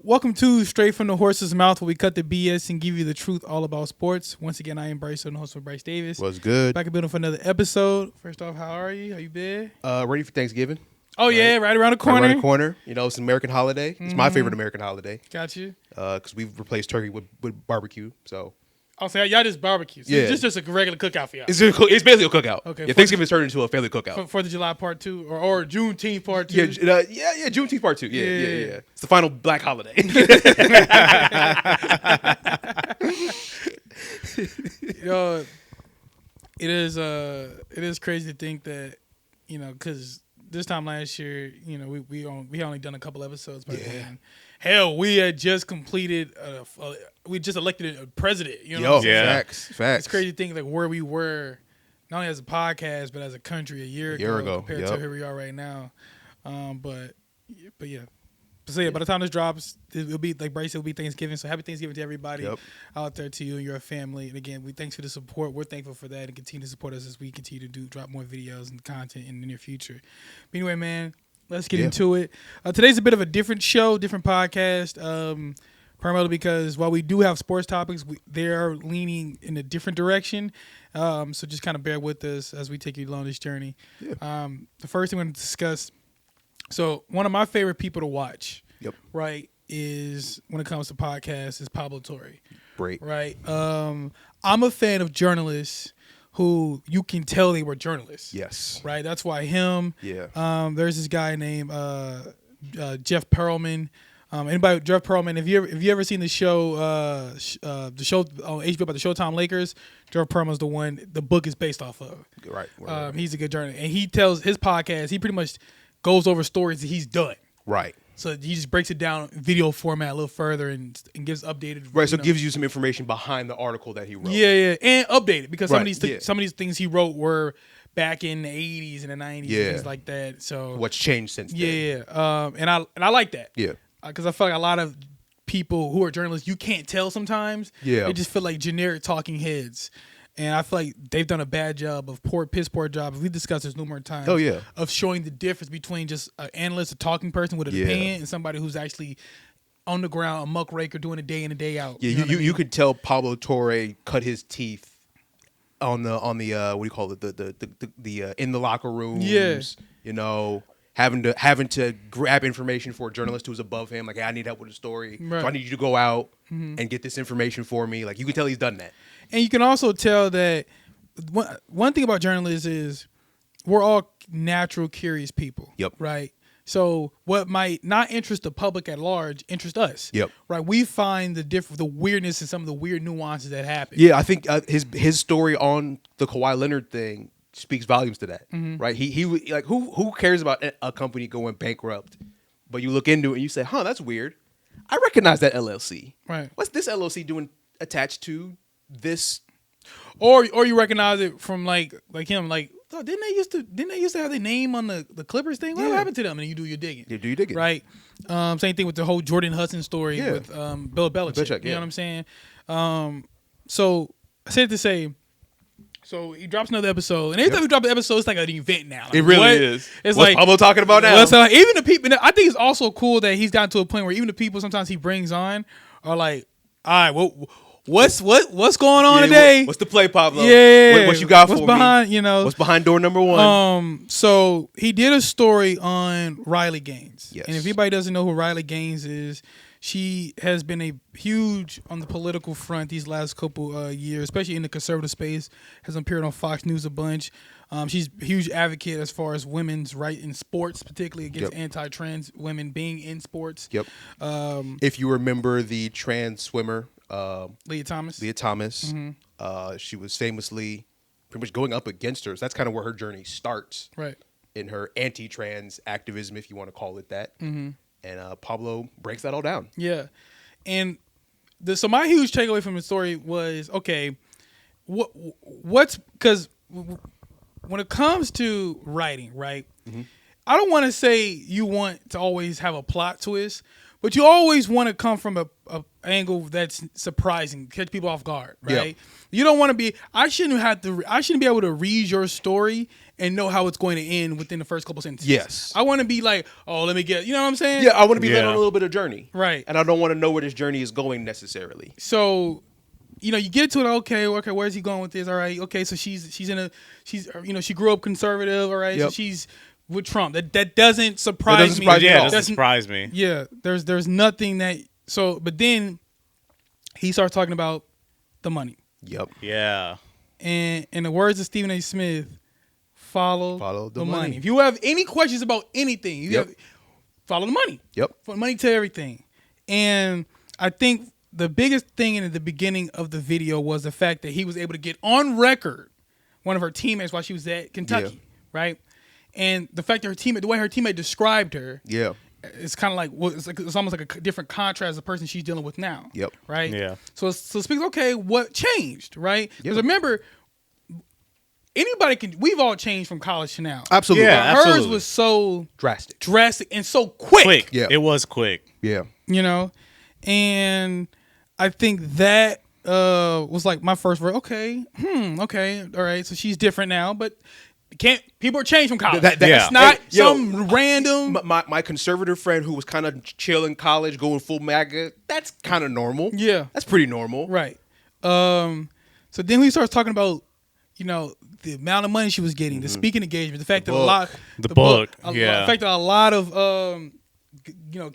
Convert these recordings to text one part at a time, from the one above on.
Welcome to Straight from the Horse's Mouth, where we cut the BS and give you the truth all about sports. Once again, I am Bryce, the host of Bryce Davis. What's good? Back in building for another episode. First off, how are you? How you been? Ready for Thanksgiving. Oh, yeah, right around the corner. Right around the corner. You know, it's an American holiday. It's my favorite American holiday. Got you. Because we've replaced turkey with barbecue. So I'll say, y'all just barbecue. So Yeah. It's just a regular cookout for y'all. it's basically a cookout. Okay, Yeah, Thanksgiving's turned into a family cookout. 4th of July part 2 or Juneteenth part 2. Yeah, Juneteenth part 2. Yeah. It's the final black holiday. Yo, it is crazy to think that, you know, because this time last year, you know, we only done a couple episodes, but then, hell, we had just completed we just elected a president. You know, what I'm saying? Facts. It's crazy to think like where we were, not only as a podcast but as a country a year ago compared to where we are right now. But yeah. So yeah, by the time this drops, it'll be like Bryce said, it'll be Thanksgiving. So happy Thanksgiving to everybody out there, to you and your family. And again, thanks for the support. We're thankful for that, and continue to support us as we continue to drop more videos and content in the near future. But anyway, man, let's get into it. Today's a bit of a different show, different podcast. Primarily because while we do have sports topics, they are leaning in a different direction. So just kind of bear with us as we take you along this journey. Yeah. The first thing we're going to discuss. So one of my favorite people to watch, right, is when it comes to podcasts is Pablo Torre. Great. Right. I'm a fan of journalists who you can tell they were journalists. Yes. Right. That's why him. Yeah. There's this guy named Jeff Pearlman. Anybody, Jeff Pearlman? Have you ever seen the show on HBO about the Showtime Lakers? Jeff Pearlman's the one the book is based off of. Right. He's a good journalist, and he tells his podcast. He pretty much goes over stories that he's done. Right. So he just breaks it down in video format a little further and gives updated. Right. So it gives you some information behind the article that he wrote. Yeah, and updated because some of these things he wrote were back in the 80s and the 90s and things like that. So what's changed since then? Yeah. And I like that. Yeah. Because I feel like a lot of people who are journalists, you can't tell sometimes. Yeah. They just feel like generic talking heads. And I feel like they've done a bad job piss poor job. We discussed this numerous times. Oh, yeah. Of showing the difference between just an analyst, a talking person with an opinion, and somebody who's actually on the ground, a muckraker, doing it day in and day out. Yeah, you could tell Pablo Torre cut his teeth on the what do you call it, the in the locker rooms. Yeah. You know, having to grab information for a journalist who's above him. Like, hey, I need help with a story, so I need you to go out and get this information for me. Like, you can tell he's done that. And you can also tell that one thing about journalists is we're all natural curious people. Yep. Right. So what might not interest the public at large interest us. Yep. Right. We find the weirdness and some of the weird nuances that happen. Yeah, I think his story on the Kawhi Leonard thing speaks volumes to that. Right. He like who cares about a company going bankrupt? But you look into it and you say, that's weird. I recognize that LLC. Right. What's this LLC doing attached to this? Or you recognize it from like him, like, oh, didn't they used to have their name on the Clippers thing? What happened to them? And you do your digging. You do your digging. Right. Same thing with the whole Jordan Hudson story with Bill Belichick. You know what I'm saying? So I said to say, so he drops another episode, and every time we drop an episode, it's like an event now. Like, it really is. It's What's like Pablo talking about now. So even the people, I think it's also cool that he's gotten to a point where even the people sometimes he brings on are like, all right, well, what's going on today? What's the play, Pablo? Yeah, what you got for me? What's behind? You know, what's behind door number one? So he did a story on Riley Gaines. Yes. And if anybody doesn't know who Riley Gaines is, she has been a huge on the political front these last couple years, especially in the conservative space. Has appeared on Fox News a bunch. She's a huge advocate as far as women's right in sports, particularly against anti-trans women being in sports. Yep. If you remember the trans swimmer, Leah Thomas. She was famously pretty much going up against her. So that's kind of where her journey starts. Right. In her anti-trans activism, if you want to call it that. And Pablo breaks that all down. Yeah. And so my huge takeaway from the story was, okay, what's because when it comes to writing, right, I don't want to say you want to always have a plot twist, But you always want to come from a angle that's surprising, catch people off guard, right? Yep. You don't want to be. I shouldn't be able to read your story and know how it's going to end within the first couple sentences. Yes. I want to be like, oh, let me get. You know what I'm saying? Yeah, I want to be led on a little bit of journey, right? And I don't want to know where this journey is going necessarily. So, you get to it. Okay, where's he going with this? All right, okay. So she's she grew up conservative. All right, so she's with Trump. That doesn't surprise me. Yeah, it doesn't surprise me. Yeah, there's nothing that. So, but then he starts talking about the money. Yep. Yeah. And in the words of Stephen A. Smith, follow the money. If you have any questions about anything, follow the money. Yep. Follow money to everything. And I think the biggest thing in the beginning of the video was the fact that he was able to get on record one of her teammates while she was at Kentucky, right? And the fact that the way her teammate described her, it's kind of like it's almost like a different contrast to the person she's dealing with now. Yep. Right. Yeah. So it speaks. Okay, what changed? Right. Because remember, we've all changed from college to now. Absolutely. Yeah. Hers was so drastic, and so quick. Yeah. It was quick. Yeah. And I think that was like my first word. Okay. Okay. All right. So she's different now, but. People are changed from college. That's not some random. My conservative friend who was kind of chill in college, going full MAGA. That's kind of normal. Yeah, that's pretty normal, right? So then he starts talking about, the amount of money she was getting, the speaking engagement, the fact that the fact that a lot of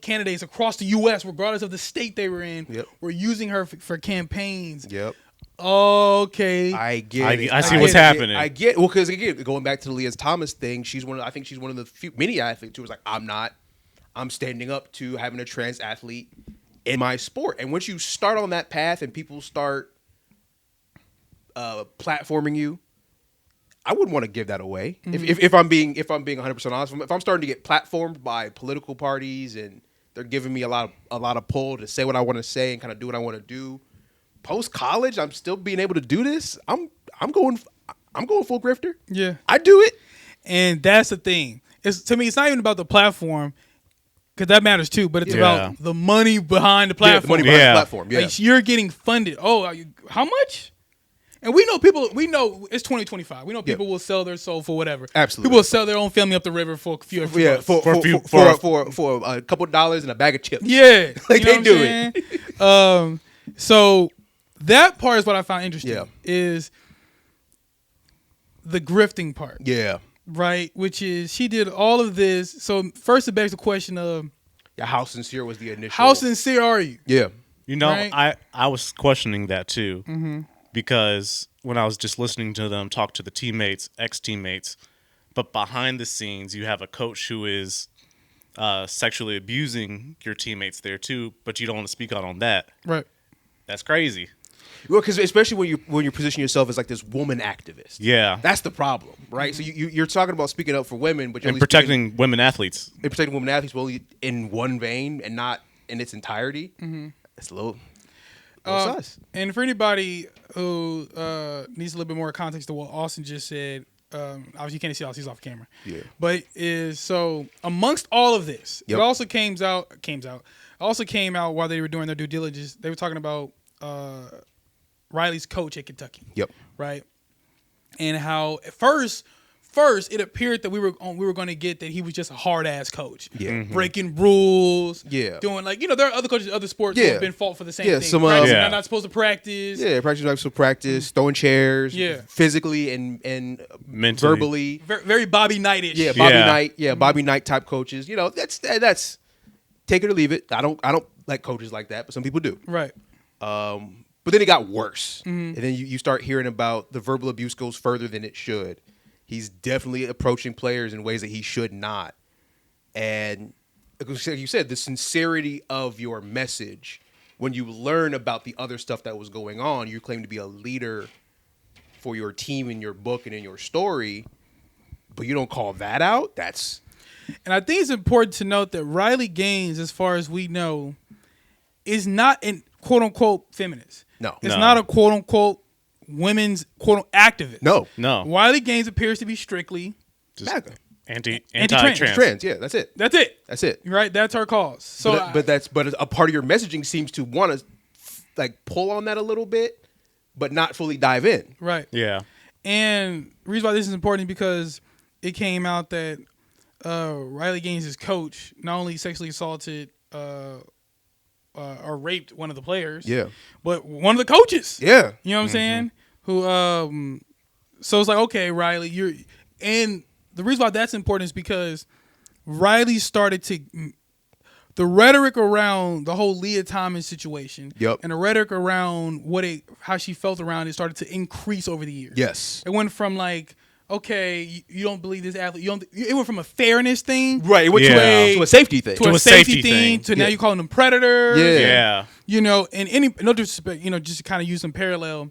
candidates across the U.S., regardless of the state they were in, were using her for campaigns. Yep. Okay, I get it. I see what's happening. I get because again, going back to the Leah Thomas thing, I think she's one of the few many athletes who was like, I'm standing up to having a trans athlete in my sport. And once you start on that path and people start platforming you, I wouldn't want to give that away. Mm-hmm. If I'm being 100% honest, if I'm starting to get platformed by political parties and they're giving me a lot of pull to say what I want to say and kind of do what I want to do. Post college, I'm still being able to do this. I'm going full grifter. Yeah, I do it, and that's the thing. To me, it's not even about the platform because that matters too. But it's about the money behind the platform. Yeah, the money behind the platform. Yeah, like you're getting funded. Oh, how much? And we know people. We know it's 2025. We know people will sell their soul for whatever. Absolutely, people will sell their own family up the river for a few. For a couple of dollars and a bag of chips. Yeah, like they do it. So. That part is what I found interesting. Is the grifting part. Yeah. Right? Which is she did all of this. So first it begs the question of how sincere was the initial? How sincere are you? Yeah. Right? I was questioning that too. Because when I was just listening to them talk to the teammates, ex-teammates, but behind the scenes you have a coach who is sexually abusing your teammates there too, but you don't want to speak out on that. Right. That's crazy. Well, because especially when you position yourself as like this woman activist, that's the problem, right? So you're talking about speaking up for women, but you're protecting women athletes, well, in one vein and not in its entirety. It's a little sus. And for anybody who needs a little bit more context to what Austin just said, obviously you can't see Austin, he's off camera. Yeah, but so amongst all of this, it also came out while they were doing their due diligence. They were talking about. Riley's coach at Kentucky. Yep. Right. And how at first it appeared that we were going to get that he was just a hard ass coach. Yeah. Breaking rules. Yeah. Doing there are other coaches in other sports who have been fought for the same thing. Some they're not supposed to practice. Yeah, not supposed to practice, throwing chairs. Yeah. Physically and mentally. Verbally. Very Bobby Knight-ish. Yeah, Bobby Knight. Yeah, Bobby Knight type coaches. That's take it or leave it. I don't like coaches like that, but some people do. Right. But then it got worse. And then you start hearing about the verbal abuse goes further than it should. He's definitely approaching players in ways that he should not. And like you said, the sincerity of your message, when you learn about the other stuff that was going on, you claim to be a leader for your team in your book and in your story, but you don't call that out? And I think it's important to note that Riley Gaines, as far as we know, is not an quote-unquote feminist. No. It's not a quote-unquote women's quote-unquote activist. No. Riley Gaines appears to be strictly MAGA. Anti-trans. Yeah, that's it. That's it. That's it. Right. That's our cause. So, but a part of your messaging seems to want to like pull on that a little bit, but not fully dive in. Right. Yeah. And the reason why this is important is because it came out that Riley Gaines' coach not only sexually assaulted or raped one of the players, but one of the coaches. Yeah. You know what I'm saying? Who so it's like, okay, Riley, and the reason why that's important is because Riley started to the rhetoric around the whole Leah Thomas situation, and the rhetoric around how she felt around it started to increase over the years. Yes. It went from like, okay, you don't believe this athlete. It went from a fairness thing, right? It went to a safety thing, to a safety thing. To now you calling them predators. Yeah. You know, and no disrespect, you know, just to kind of use some parallel.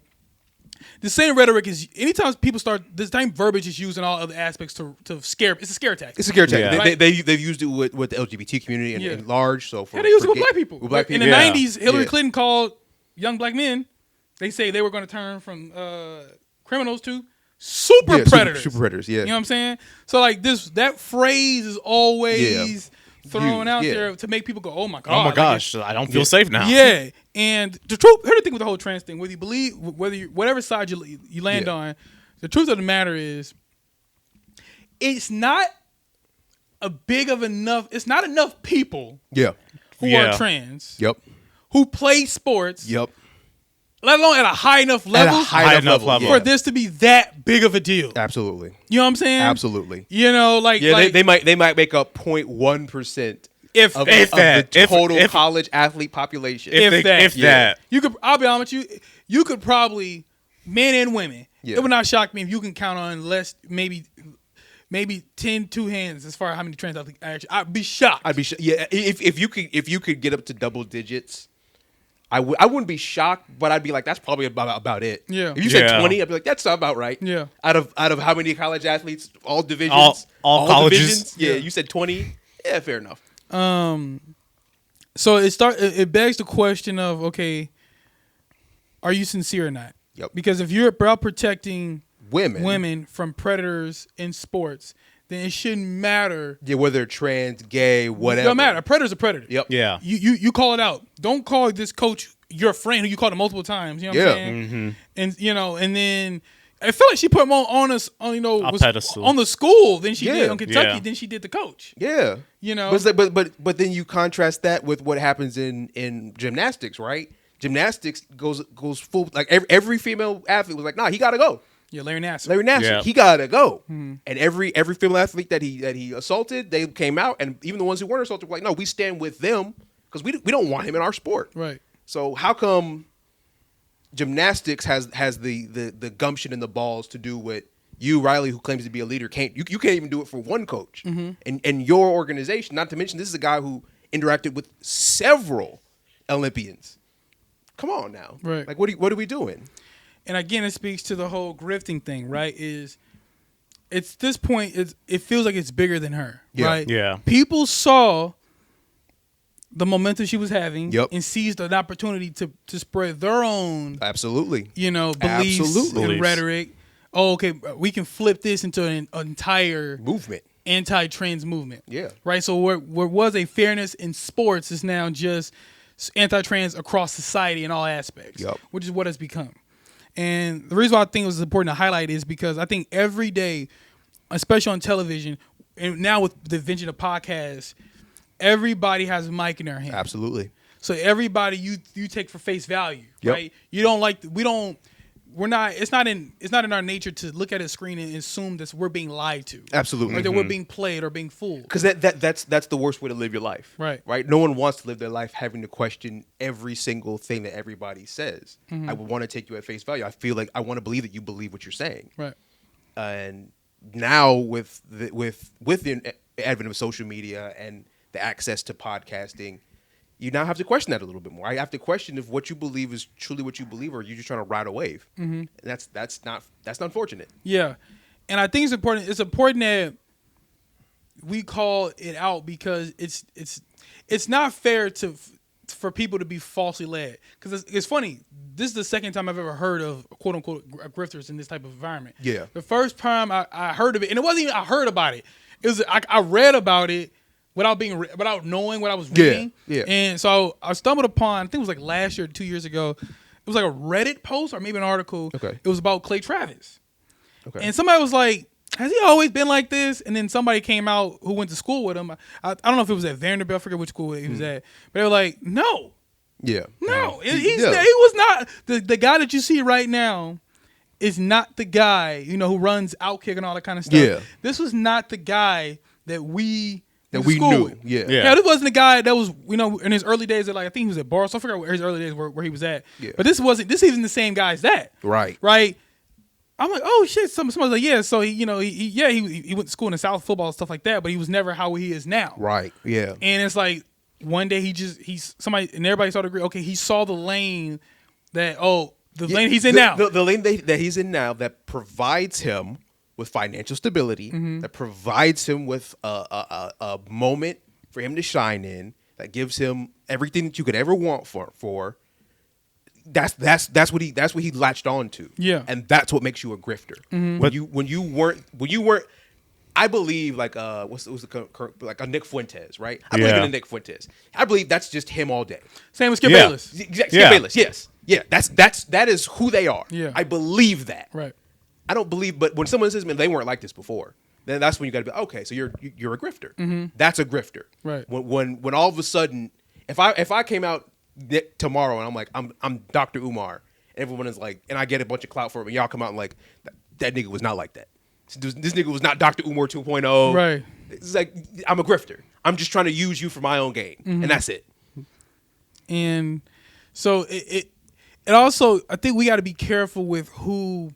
The same rhetoric is anytime people start the same verbiage is used in all other aspects to scare. It's a scare tactic. It's a scare tactic. Yeah. Right? They've used it with the LGBT community and large. So they used it with black people. In the 90s, Hillary Clinton called young black men. They say they were going to turn from criminals to super predators. Super predators. Yeah. You know what I'm saying? So like that phrase is always thrown out there to make people go, "Oh my god! Oh my gosh! I don't feel safe now." Yeah, and the truth. Here's the thing with the whole trans thing: whether you believe, whatever side you land on, the truth of the matter is, it's not It's not enough people. Who are trans. Who play sports. Let alone at a high enough level. For this to be that big of a deal. Absolutely. You know what I'm saying? Absolutely. You know, they might make up 0.1% of the total college athlete population. If that. I'll be honest with you, you could probably, men and women, it would not shock me if you can count on maybe 2 hands as far as how many trans athletes actually. I'd be shocked. Yeah, if you could get up to double digits, I wouldn't be shocked, but I'd be like, that's probably about it. Yeah. If you said 20, I'd be like, that's about right. Yeah. Out of how many college athletes, all divisions, all colleges. Divisions? Yeah. You said 20. Yeah, fair enough. So it begs the question of, okay, are you sincere or not? Yep. Because if you're about protecting women from predators in sports, then it shouldn't matter. Yeah, whether trans, gay, whatever. It don't matter. A predator's a predator. Yep. Yeah. You call it out. Don't call this coach your friend who you called him multiple times. You know what I'm saying? Mm-hmm. And and then I feel like she put more on us on on the school than she did on Kentucky than she did the coach. Yeah. You know. But then you contrast that with what happens in gymnastics, right? Gymnastics goes full, like every female athlete was like, nah, he gotta go. Yeah, Larry Nassar. Yeah. He gotta go. And every female athlete that he assaulted, they came out, and even the ones who weren't assaulted were like, no, we stand with them because we don't want him in our sport. Right. So how come gymnastics has the gumption and the balls to do what you, Riley, who claims to be a leader, can't? You can't even do it for one coach. And your organization, not to mention this is a guy who interacted with several Olympians. Come on now. Right. Like what are we doing? And again, it speaks to the whole grifting thing, right? It's this point, it feels like it's bigger than her, right? Yeah. People saw the momentum she was having and seized an opportunity to spread their own beliefs and rhetoric. Oh, okay, we can flip this into an entire movement, anti-trans movement. Yeah. Right? So where was a fairness in sports is now just anti-trans across society in all aspects, which is what it's become. And the reason why I think it was important to highlight is because I think every day, especially on television, and now with the invention of podcasts, everybody has a mic in their hand. Absolutely. So everybody you take for face value, right? You don't it's not in our nature to look at a screen and assume that we're being lied to. Absolutely. Or that we're being played or being fooled. Because that's the worst way to live your life. Right. Right? No one wants to live their life having to question every single thing that everybody says. I would want to take you at face value. I feel like I want to believe that you believe what you're saying. Right. And now with the advent of social media and the access to podcasting, you now have to question that a little bit more. I have to question if what you believe is truly what you believe, or you're just trying to ride a wave. And that's unfortunate. Yeah, and I think it's important. It's important that we call it out because it's not fair for people to be falsely led. Because it's funny. This is the second time I've ever heard of quote unquote grifters in this type of environment. Yeah. The first time I heard of it, and it wasn't even I heard about it. I read about it without knowing what I was reading. Yeah. And so I stumbled upon, I think it was like last year, 2 years ago. It was like a Reddit post or maybe an article. Okay. It was about Clay Travis. Okay. And somebody was like, has he always been like this? And then somebody came out who went to school with him. I don't know if it was at Vanderbilt. I forget which school he was at. But they were like, no. Yeah. No. He was not. The guy that you see right now is not the guy, who runs Outkick and all that kind of stuff. Yeah. This was not the guy that we knew. With. Yeah. This wasn't the guy that was, in his early days, I think he was at Barstow. I forgot where his early days where he was at. Yeah. But this isn't the same guy as that. Right. Right. I'm like, oh shit. Somebody's like, yeah. So he went to school in the South, football and stuff like that, but he was never how he is now. Right. Yeah. And it's like one day somebody and everybody started to agree. Okay, he saw the lane that lane he's in now. The lane that he's in now that provides him with financial stability, that provides him with a moment for him to shine in, that gives him everything that you could ever want for. That's what he latched on to. Yeah. And that's what makes you a grifter. When you weren't I believe like what's like a Nick Fuentes, right? I believe in a Nick Fuentes. I believe that's just him all day. Same as Skip Bayless. Skip Bayless, yes. Yeah, that is who they are. Yeah. I believe that. Right. I don't believe, but when someone says, man, they weren't like this before, then that's when you got to be, okay, so you're a grifter. That's a grifter. Right. When all of a sudden, if I came out tomorrow and I'm like, I'm Dr. Umar, and everyone is like, and I get a bunch of clout for it, and y'all come out and like, that nigga was not like that. This nigga was not Dr. Umar 2.0. Right. It's like, I'm a grifter. I'm just trying to use you for my own gain, and that's it. And so it also, I think we got to be careful with who,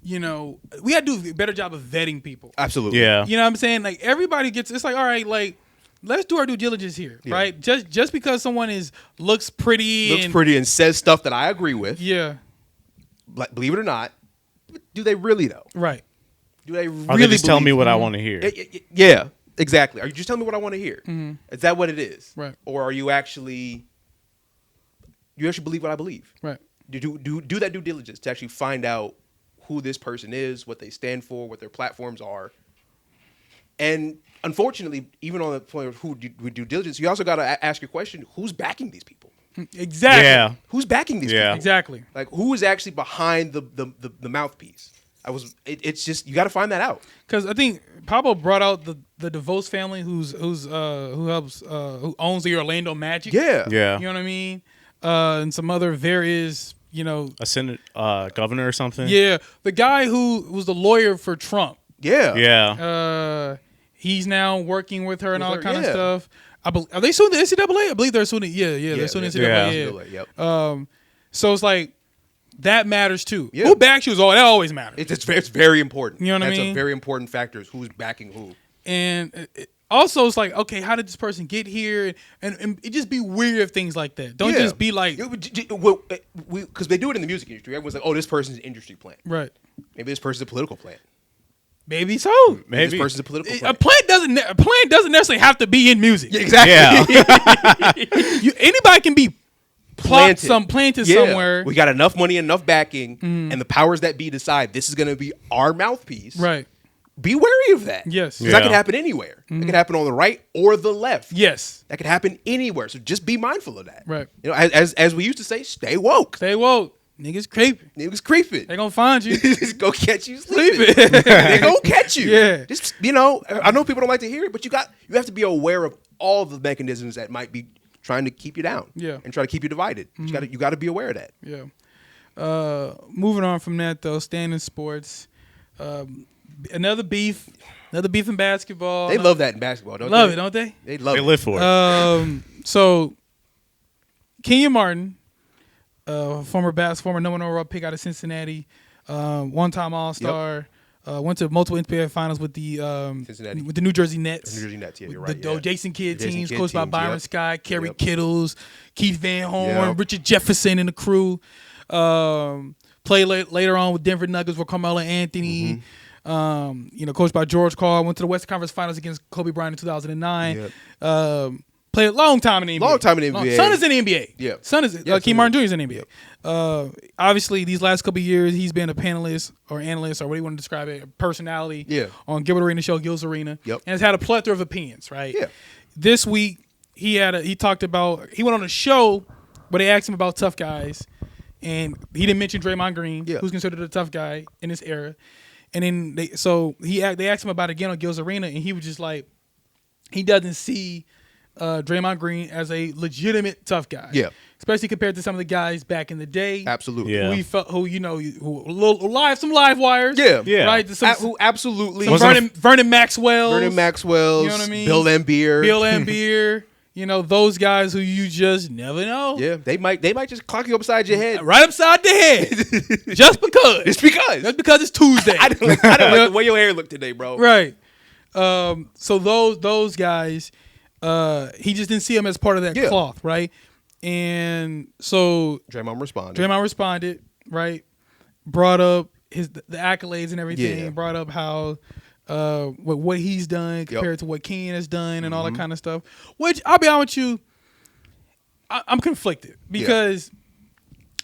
we got to do a better job of vetting people. Absolutely. Yeah. You know what I'm saying? Like everybody it's like, all right, like let's do our due diligence here, right? Just because someone looks pretty and says stuff that I agree with. Yeah. Like, believe it or not, do they really though? Right. Do they really? Are they just telling me what I want to hear? Yeah, exactly. Are you just telling me what I want to hear? Is that what it is? Right. Or are you actually believe what I believe? Right. Do that due diligence to actually find out who this person is, what they stand for, what their platforms are. And unfortunately, even on the point of who with due diligence, you also got to ask your question: who's backing these people? Exactly. Yeah. Who's backing these people? Exactly. Like who is actually behind the mouthpiece? It's just you got to find that out. Because I think Pablo brought out the DeVos family, who owns the Orlando Magic. Yeah. Yeah. You know what I mean? And some other various, a Senate governor or something. Yeah, the guy who was the lawyer for Trump. Yeah. Yeah. He's now working with her and all that kind of stuff. Are they suing the NCAA? I believe they're suing it. Yeah, they're suing the NCAA. Yep. So it's like that matters too. Yeah. Who backs you that always matters. It's very important. You know what I mean? That's a very important factor is who's backing who. And also, it's like, okay, how did this person get here? And it just be weird of things like that. Don't just be like, because they do it in the music industry. Everyone's like, oh, this person's an industry plant. right? Maybe this person's a political plant. Maybe so. Maybe this person's a political plant. A plant doesn't necessarily have to be in music. Yeah, exactly. Yeah. Anybody can be planted somewhere. We got enough money, enough backing, and the powers that be decide this is going to be our mouthpiece. Right. Be wary of that. Yes. Because that could happen anywhere. It could happen on the right or the left. Yes. That could happen anywhere. So just be mindful of that. Right. As we used to say, stay woke. Stay woke. Niggas creeping. Niggas creeping. They gonna find you. Just go catch you sleeping. They gonna catch you. Yeah. Just I know people don't like to hear it, but you have to be aware of all the mechanisms that might be trying to keep you down. Yeah. And try to keep you divided. You got to be aware of that. Yeah. Moving on from that though, staying in sports. Another beef in basketball. They love that in basketball, don't love they? it, don't they? They love They it. live for it. So Kenyon Martin, former number 1 overall pick out of Cincinnati, one-time All-Star, went to multiple NBA finals with the Cincinnati. with the New Jersey Nets. New Jersey Nets, yeah, you're right. The Jason Kidd Jason teams, Kidd coached by teams, Byron Scott, Kerry Yep. Kittles, Keith Van Horn, Yep. Richard Jefferson, and the crew. Played later on with Denver Nuggets with Carmelo Anthony. Coached by George Karl. Went to the Western Conference Finals against Kobe Bryant in 2009. Yep. Played a long time in the NBA. Long time in the NBA. Son is in the NBA. Yeah. Son is Kenyon Martin Jr. is in the NBA. Yep. Obviously, these last couple of years, he's been a panelist or analyst or what do you want to describe it, a personality on Gilbert Arenas show, Gil's Arena, and has had a plethora of opinions, right? Yeah. This week, he went on a show where they asked him about tough guys, and he didn't mention Draymond Green, who's considered a tough guy in this era. And then they asked him about it again on Gil's Arena, and he was just like, he doesn't see Draymond Green as a legitimate tough guy. Yeah. Especially compared to some of the guys back in the day. Absolutely. Yeah. Some live wires. Yeah. Yeah. Right? Who absolutely. Vernon Maxwell. You know what I mean? Bill Lambier. You know, those guys who you just never know. Yeah. They might just clock you upside your head. Right upside the head. Just because. Just because it's Tuesday. I don't like the way your hair looked today, bro. Right. So those guys, he just didn't see him as part of that cloth, right? And so Draymond responded, right? Brought up the accolades and everything. Yeah. Brought up how what he's done compared to what Kenyon has done and all that kind of stuff. Which I'll be honest with you, I'm conflicted because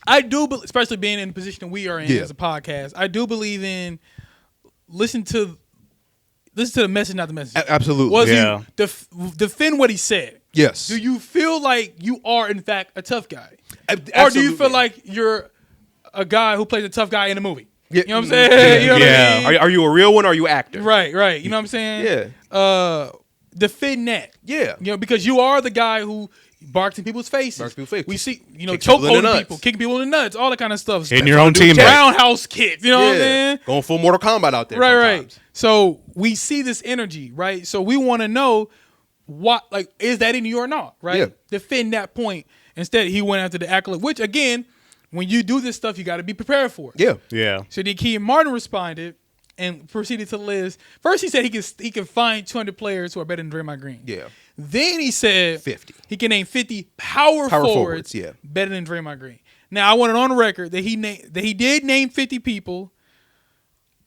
I do, especially being in the position we are in as a podcast, I do believe in listen to the message, not the message. Absolutely. Defend what he said. Yes. Do you feel like you are, in fact, a tough guy? Absolutely. Or do you feel like you're a guy who plays a tough guy in a movie? Yeah. You know what I'm saying? You know what I mean? Are you a real one or are you acting? Right. You know what I'm saying? Yeah. Defend that. Yeah. You know, because you are the guy who barks in people's faces. We see, Kick chokeholding people, kicking people in the nuts, all that kind of stuff. Hitting your own teammate. Roundhouse kicks, you know what I'm saying? Going full Mortal Kombat out there. Right. So we see this energy, right? So we want to know is that in you or not, right? Yeah. Defend that point. Instead, he went after the accolade, which again, when you do this stuff, you got to be prepared for it. Yeah. Yeah. So then Kenyon Martin responded and proceeded to list. First, he said he can find 200 players who are better than Draymond Green. Yeah. Then he said 50. He can name 50 power forwards better than Draymond Green. Now, I want it on record that he did name 50 people.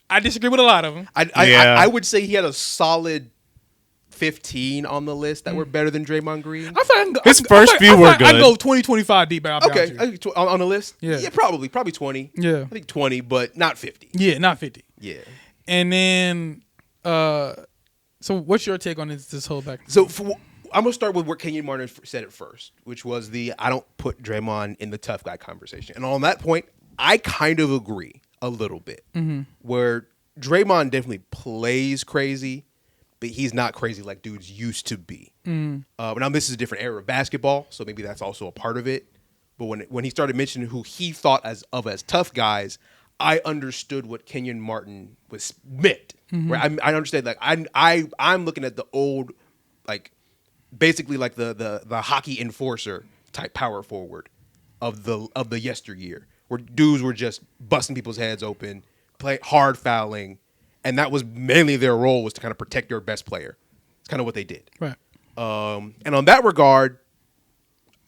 I disagree with a lot of them. I would say he had a solid 15 on the list that were better than Draymond Green. His first few were good. I'd go 20, 25 deep. Okay. On the list? Yeah. Probably 20. Yeah. I think 20, but not 50. Yeah, not 50. Yeah. And then, so what's your take on this whole back? So I'm going to start with where Kenyon Martin said it first, which was I don't put Draymond in the tough guy conversation. And on that point, I kind of agree a little bit. Mm-hmm. Where Draymond definitely plays crazy, but he's not crazy like dudes used to be. Mm. Now, this is a different era of basketball, so maybe that's also a part of it. But when he started mentioning who he thought as tough guys, I understood what Kenyon Martin was meant. Mm-hmm. Right? I understand. Like I'm looking at the old, like basically like the hockey enforcer type power forward of the yesteryear, where dudes were just busting people's heads open, play hard fouling. And that was mainly their role, was to kind of protect your best player. It's kind of what they did. Right. And on that regard,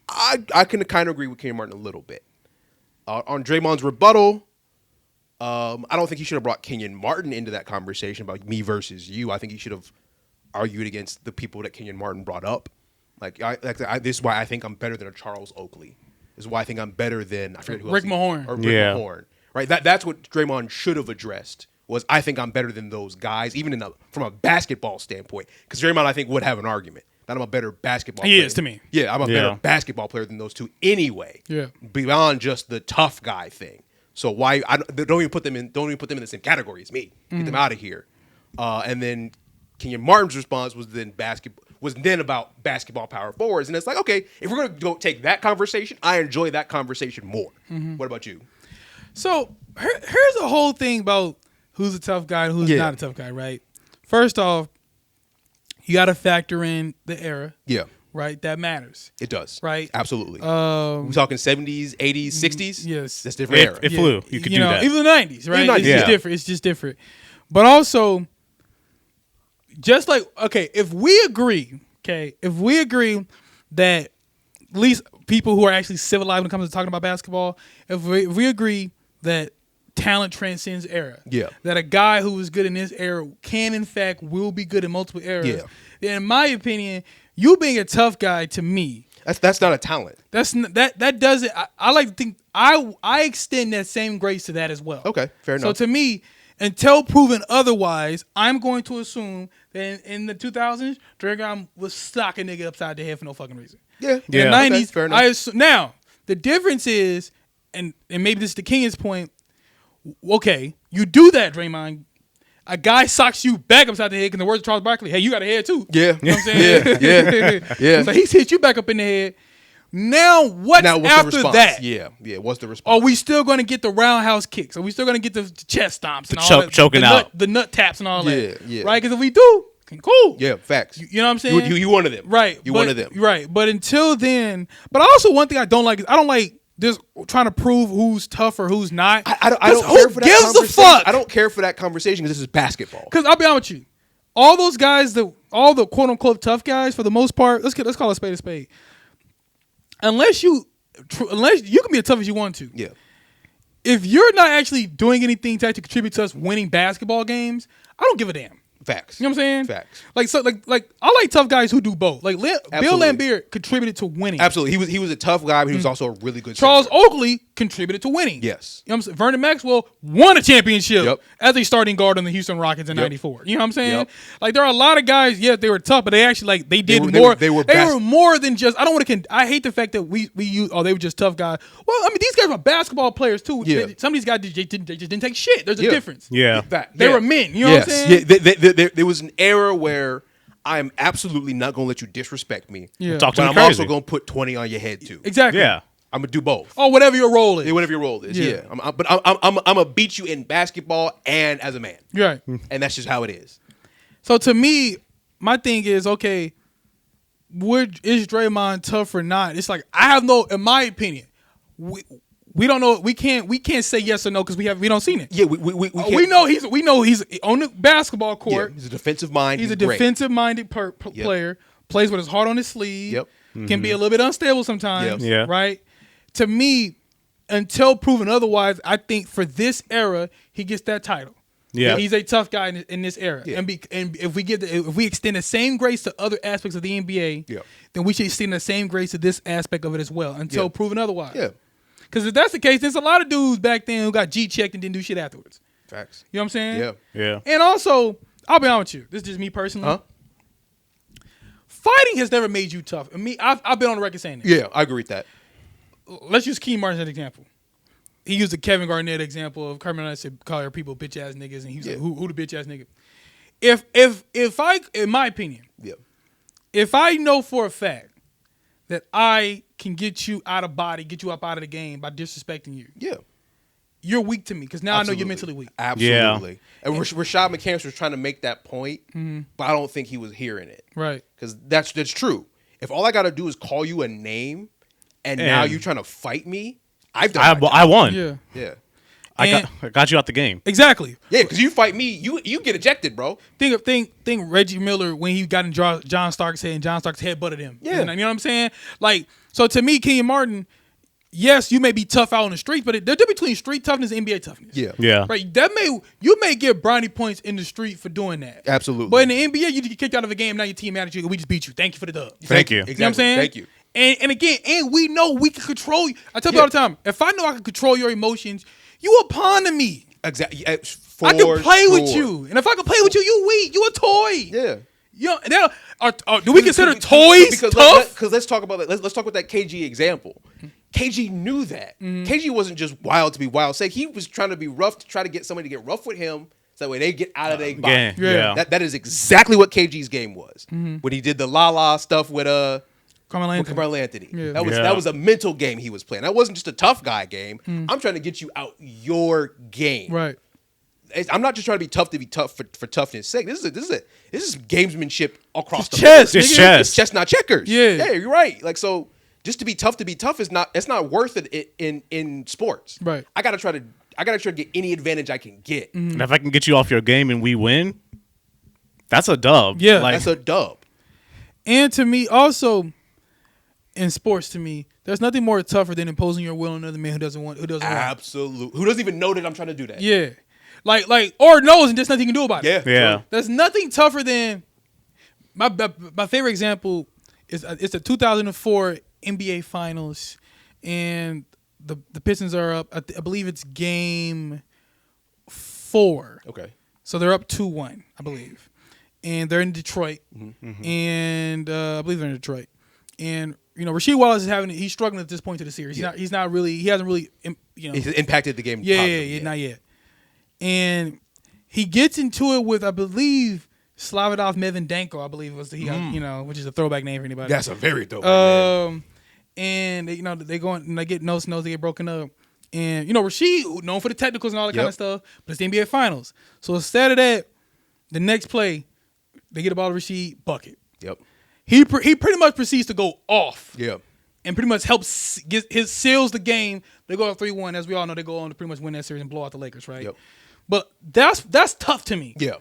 I can kind of agree with Kenyon Martin a little bit. On Draymond's rebuttal, I don't think he should have brought Kenyon Martin into that conversation about me versus you. I think he should have argued against the people that Kenyon Martin brought up. This is why I think I'm better than a Charles Oakley. This is why I think I'm better than Rick Mahorn. Mahorn. Right. That's what Draymond should have addressed. Was I think I'm better than those guys, even from a basketball standpoint. Because Draymond, I think, would have an argument that I'm a better basketball player. He is to me. Yeah, I'm a better basketball player than those two anyway. Yeah. Beyond just the tough guy thing. So why don't even put them in the same category as me. Get them out of here. And then Kenyon Martin's response was then about basketball power forwards. And it's like, okay, if we're gonna go take that conversation, I enjoy that conversation more. Mm-hmm. What about you? So here's the whole thing about who's a tough guy and who's not a tough guy, right? First off, you got to factor in the era. Yeah. Right? That matters. It does. Right? Absolutely. We're talking 70s, 80s, 60s? Yes. That's different era. It flew. You could do that. Even the 90s, right? It's just different. But also, just like, if we agree that at least people who are actually civilized when it comes to talking about basketball, if we agree that talent transcends era. Yeah. That a guy who is good in this era can, in fact, will be good in multiple eras. Yeah. Then, in my opinion, you being a tough guy to me. That's not a talent. That doesn't. I like to think I extend that same grace to that as well. Okay, fair enough. So to me, until proven otherwise, I'm going to assume that in the 2000s, Draymond was stocking nigga upside the head for no fucking reason. Yeah. In the 90s, fair enough. Now the difference is, and maybe this is the Kenyon's point. Okay, you do that, Draymond. A guy socks you back upside the head, in the words of Charles Barkley, hey, you got a head too. Yeah. You know what I'm saying? Yeah. So he's hit you back up in the head. Now what's after that? Yeah. What's the response? Are we still going to get the roundhouse kicks? Are we still going to get the chest stomps and all that? Choking out. The nut taps and all that. Yeah. Right? Because if we do, cool. Yeah, facts. You know what I'm saying? You one of them. Right. One of them. Right. But until then, but also one thing I don't like is I don't like just trying to prove who's tough or who's not. I don't care for that gives conversation. a fuck? I don't care for that conversation because this is basketball. Because I'll be honest with you, all those guys, all the quote unquote tough guys, for the most part, let's call a spade. Unless you can be as tough as you want to. Yeah. If you're not actually doing anything to actually contribute to us winning basketball games, I don't give a damn. Facts. You know what I'm saying? Facts. Like I like tough guys who do both. Like Bill Laimbeer contributed to winning. Absolutely. He was a tough guy, but he was also a really good Charles center. Oakley contributed to winning. Yes. You know what I'm saying? Vernon Maxwell won a championship as a starting guard on the Houston Rockets in '94. You know what I'm saying? Like there are a lot of guys, they were tough, but they actually they did more. They were more than just. I don't want to. I hate the fact that we use. Oh, they were just tough guys. Well, I mean these guys were basketball players too. Yeah. Some of these guys they just didn't take shit. There's a difference. Yeah. They were men. You know what I'm saying? Yeah. There was an era where I'm absolutely not going to let you disrespect me. Yeah. Talk to but me I'm crazy. also going to put 20 on your head too. Exactly. Yeah. I'm going to do both. Or whatever your role is. Yeah, whatever your role is. Yeah. But I'm going to beat you in basketball and as a man. Right. And that's just how it is. So to me, my thing is, okay, is Draymond tough or not? It's like in my opinion, we don't know. We can't say yes or no because we don't seen it. Yeah, we know he's on the basketball court. Yeah, he's a defensive mind. He's a defensive minded player. Plays with his heart on his sleeve. Yep. Can be a little bit unstable sometimes. Yeah. Right. To me, until proven otherwise, I think for this era he gets that title. Yeah. He's a tough guy in this era. Yeah. And if we extend the same grace to other aspects of the NBA, then we should extend the same grace to this aspect of it as well until proven otherwise. Yeah. Because if that's the case, there's a lot of dudes back then who got G-checked and didn't do shit afterwards. Facts. You know what I'm saying? Yeah. And also, I'll be honest with you. This is just me personally. Huh? Fighting has never made you tough. I've been on the record saying that. Yeah, I agree with that. Let's use Kenyon Martin as an example. He used the Kevin Garnett example of Carmen and I said call her people bitch ass niggas, and he was like, who the bitch ass nigga? If I, in my opinion, if I know for a fact that I can get you out of body, get you up out of the game by disrespecting you, you're weak to me because now I know you're mentally weak. Absolutely. And Rashad McCants was trying to make that point, but I don't think he was hearing it. Right. Because that's true. If all I got to do is call you a name, and now you're trying to fight me, I won. Yeah. I got you out the game. Exactly. Yeah, because you fight me, you get ejected, bro. Think Reggie Miller when he got in John Stark's head and John Stark's head butted him. Yeah. You know what I'm saying? Like, so to me, Kenyon Martin, yes, you may be tough out on the streets, but there's difference between street toughness and NBA toughness. Yeah. Right. You may get brownie points in the street for doing that. Absolutely. But in the NBA, you get kicked out of a game, now your team mad at you, and we just beat you. Thank you for the dub. Thank you. Exactly. You know what I'm saying? Thank you. And again, we know we can control you. I tell you all the time, if I know I can control your emotions, you a pawn to me. Exactly. I can play with you. And if I can play with you, you weak. You a toy. Yeah. Do we consider toys tough? Because let's talk about that. Let's talk about that KG example. KG knew that. KG wasn't just wild to be wild's sake. He was trying to be rough to try to get somebody to get rough with him so that way they get out of their body. Yeah. That is exactly what KG's game was. When he did the la stuff with Carmelo Anthony. Yeah. That was a mental game he was playing. That wasn't just a tough guy game. I'm trying to get you out your game. Right. I'm not just trying to be tough for toughness' sake. This is gamesmanship across the chess. board. It's chess. It's chess, not checkers. Yeah, you're right. Like so, just to be tough is not worth it in sports. Right. I gotta try to get any advantage I can get. And if I can get you off your game and we win, that's a dub. Yeah, that's a dub. And to me, also in sports, to me, there's nothing more tougher than imposing your will on another man who doesn't want. Absolutely. Who doesn't even know that I'm trying to do that? Yeah. Like, or knows and there's nothing you can do about it. Yeah. There's nothing tougher than my favorite example It's the 2004 NBA Finals, and the Pistons are up. I believe it's game 4. Okay. So they're up 2-1, I believe, and they're in Detroit, and I believe they're in Detroit, and Rasheed Wallace he's struggling at this point to the series. He hasn't really He's impacted the game. Yeah, not yet, and he gets into it with, I believe, Slavidov Mevendenko, I believe was which is a throwback name for anybody. That's a very throwback name. And they go and they get nose to nose, they get broken up. And Rasheed, known for the technicals and all that kind of stuff, but it's the NBA Finals. So instead of that, the next play, they get the ball to Rasheed, bucket. Yep. He pretty much proceeds to go off. Yep. And pretty much helps seals the game. They go up 3-1. As we all know, they go on to pretty much win that series and blow out the Lakers, right? Yep. But that's tough to me. Yeah.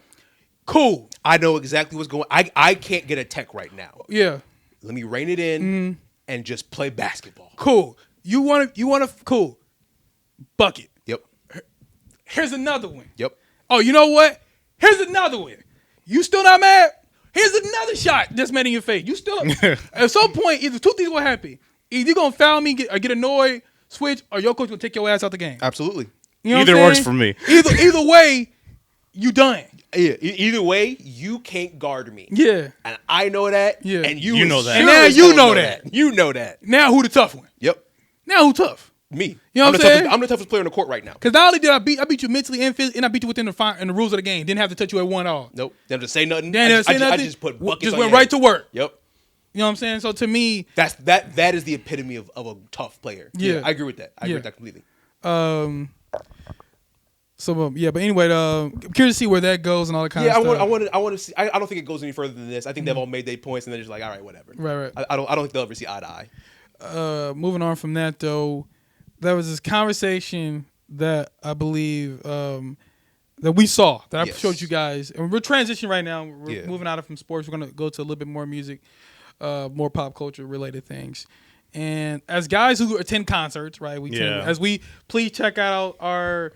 Cool. I know exactly what's going on. I can't get a tech right now. Yeah. Let me rein it in and just play basketball. Cool. You want to cool. Bucket. Yep. Here's another one. Yep. Oh, you know what? Here's another one. You still not mad? Here's another shot that's made in your face. You still at some point, either two things will happen. Either you're gonna foul me, get annoyed, switch, or your coach will take your ass out the game. Absolutely. You know either works for me. Either way, you done. Yeah. Either way, you can't guard me. Yeah. And I know that. Yeah. And you know that. Sure Now you know that. You know that. Now who the tough one? Yep. Now who tough? Me. You know what I'm saying? I'm the toughest player on the court right now. Because not only did I beat you mentally and physically, and I beat you within the rules of the game. Didn't have to touch you at 1-all. Nope. Didn't have to say nothing. I just put buckets just on went your right head. to work. Yep. You know what I'm saying? So to me, that is the epitome of a tough player. Yeah. I agree with that. I agree with that completely. But anyway, I'm curious to see where that goes and all that kind of stuff. Yeah, I want to see. I don't think it goes any further than this. I think they've all made their points and they're just like, all right, whatever. Right. I don't think they'll ever see eye to eye. Moving on from that, though, there was this conversation that I believe that we saw that I showed you guys, and we're transitioning right now. We're moving out of from sports. We're gonna go to a little bit more music, more pop culture related things. And as guys who attend concerts, right? Please check out our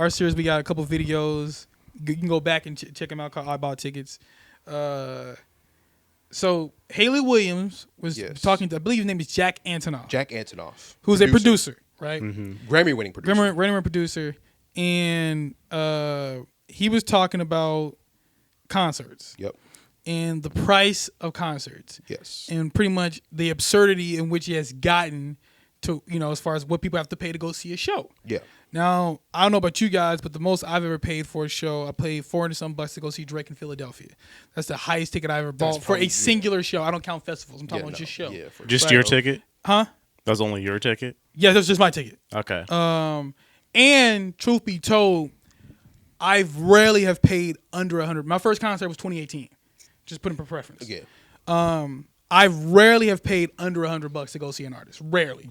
series. We got a couple videos. You can go back and check them out. Called I Bought Tickets. So Haley Williams was talking to, I believe his name is Jack Antonoff. Jack Antonoff, who's a producer, right? Grammy-winning producer. Grammy-winning producer, and he was talking about concerts. Yep. And the price of concerts. Yes. And pretty much the absurdity in which he has gotten to, as far as what people have to pay to go see a show. Yeah. Now, I don't know about you guys, but the most I've ever paid for a show, I paid $400-something to go see Drake in Philadelphia. That's the highest ticket I ever bought for a singular show. I don't count festivals. I'm talking about just show. Yeah, just your ticket? Huh? That was only your ticket? Yeah, that's just my ticket. Okay. And truth be told, I rarely have paid under $100. My first concert was 2018. Just put in for preference. Yeah. I rarely have paid under $100 to go see an artist. Rarely.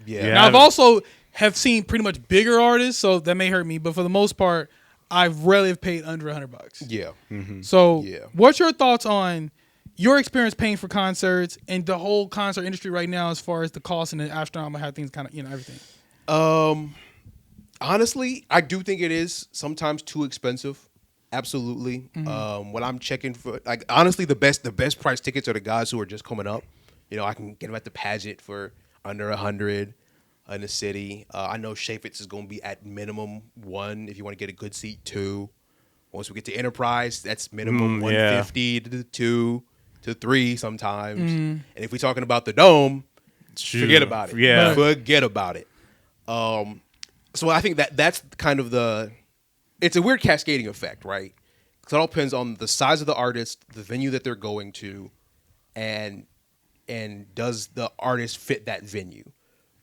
Yeah. Now I've also have seen pretty much bigger artists, so that may hurt me. But for the most part, I rarely have paid under $100. Yeah. Mm-hmm. So, what's your thoughts on your experience paying for concerts and the whole concert industry right now, as far as the cost and the astronomical, how things kind of everything? Honestly, I do think it is sometimes too expensive. Absolutely. When I'm checking for, honestly, the best price tickets are the guys who are just coming up. I can get them at the pageant for under $100 in the city. I know Chaffetz is going to be at minimum $1 if you want to get a good seat, $2. Once we get to Enterprise, that's minimum $150 to $2 to $3 sometimes. And if we're talking about the Dome, forget about it. Yeah, forget about it. So I think that's kind of it's a weird cascading effect, right? Because it all depends on the size of the artist, the venue that they're going to, and does the artist fit that venue,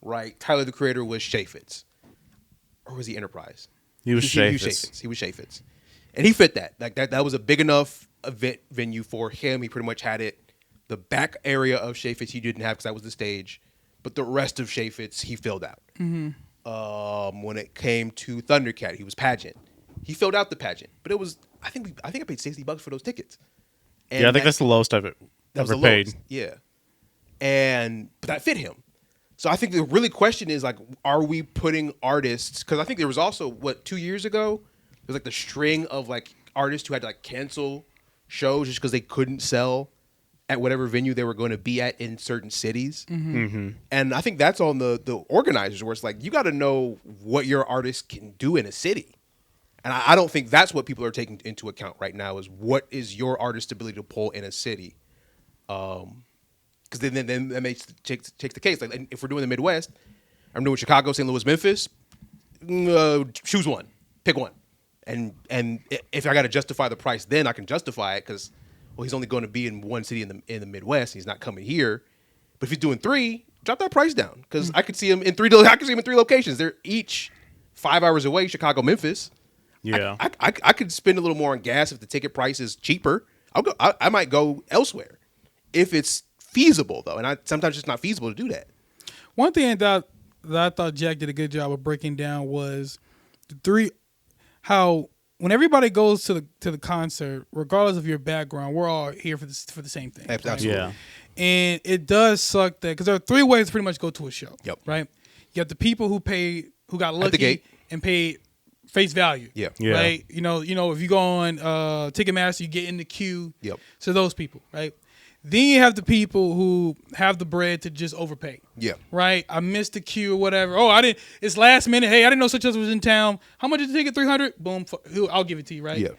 right? Tyler, the Creator, was Chaffetz. Or was he Enterprise? He was Chaffetz. He was Chaffetz. And he fit that. That was a big enough event venue for him. He pretty much had it. The back area of Chaffetz he didn't have because that was the stage. But the rest of Chaffetz, he filled out. When it came to Thundercat, he was pageant. He filled out the pageant, but it was I think I paid $60 for those tickets. And I think that's the lowest I've ever paid. Yeah, but that fit him. So I think the really question is are we putting artists? Because I think there was also 2 years ago there was the string of artists who had to cancel shows just because they couldn't sell at whatever venue they were going to be at in certain cities. And I think that's on the organizers, where it's like, you got to know what your artist can do in a city. And I don't think that's what people are taking into account right now, is what is your artist's ability to pull in a city. Because then that makes takes the case. Like, if we're doing the Midwest, I'm doing Chicago, St. Louis, Memphis, choose one. Pick one. And if I got to justify the price, then I can justify it, because, well, he's only going to be in one city in the Midwest. He's not coming here. But if he's doing 3, drop that price down, because I could see him in 3. I could see him in 3 locations. They're each 5 hours away. Chicago, Memphis. Yeah, I could spend a little more on gas if the ticket price is cheaper. I might go elsewhere if it's feasible, though. And sometimes it's not feasible to do that. One thing that I thought Jack did a good job of breaking down was how when everybody goes to the concert, regardless of your background, we're all here for the same thing. Absolutely. Yeah. And it does suck that, because there are 3 ways to pretty much go to a show. Yep. Right. You have the people who got lucky and paid face value. Yeah. Right. You know, if you go on Ticketmaster, you get in the queue. Yep. So those people, right? Then you have the people who have the bread to just overpay. Yeah. Right? I missed the queue or whatever. Oh, it's last minute. Hey, I didn't know such as was in town. How much is the ticket? $300? Boom. I'll give it to you, right? Yeah.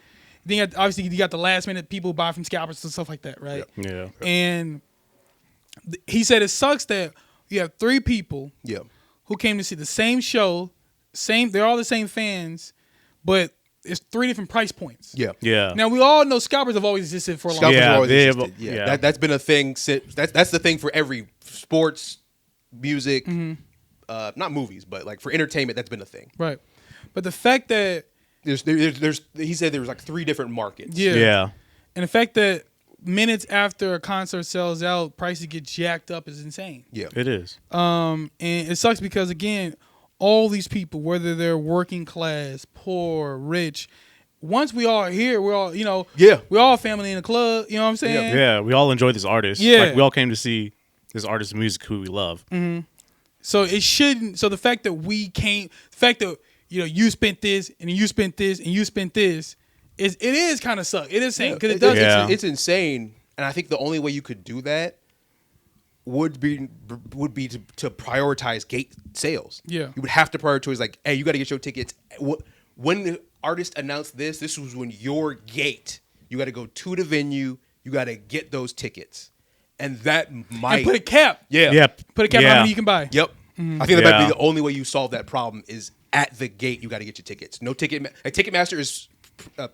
Then obviously you got the last minute people who buy from scalpers and stuff like that, right? Yeah. And he said it sucks that you have 3 people who came to see the same show, they're all the same fans, but it's 3 different price points. Yeah. Yeah. Now, we all know scalpers have always existed for a long time. Scalpers have always they've- existed. yeah. That's been a thing. That's the thing for every sports, music, not movies, but like for entertainment, that's been a thing. Right. But the fact that He said there was like 3 different markets. Yeah. And the fact that minutes after a concert sells out, prices get jacked up is insane. Yeah. It is. And it sucks because, again, all these people, whether they're working class, poor, rich, once we all here, we're all, we're all family in the club. You know what I'm saying? Yeah. We all enjoy this artist. Yeah. Like, we all came to see this artist's music who we love. Mm-hmm. So it shouldn't. So the fact that you spent this and you spent this and you spent this, it is kind of suck. It is insane because it does. Yeah. It's insane, and I think the only way you could do that would be to prioritize gate sales. Yeah, you would have to prioritize, like, hey, you got to get your tickets. When the artist announced this was when your gate. You got to go to the venue. You got to get those tickets, and that might put a cap. Yeah. Put a cap on how many you can buy. Yep. Mm-hmm. I think that might be the only way you solve that problem is at the gate. You got to get your tickets. No ticket. Ticketmaster is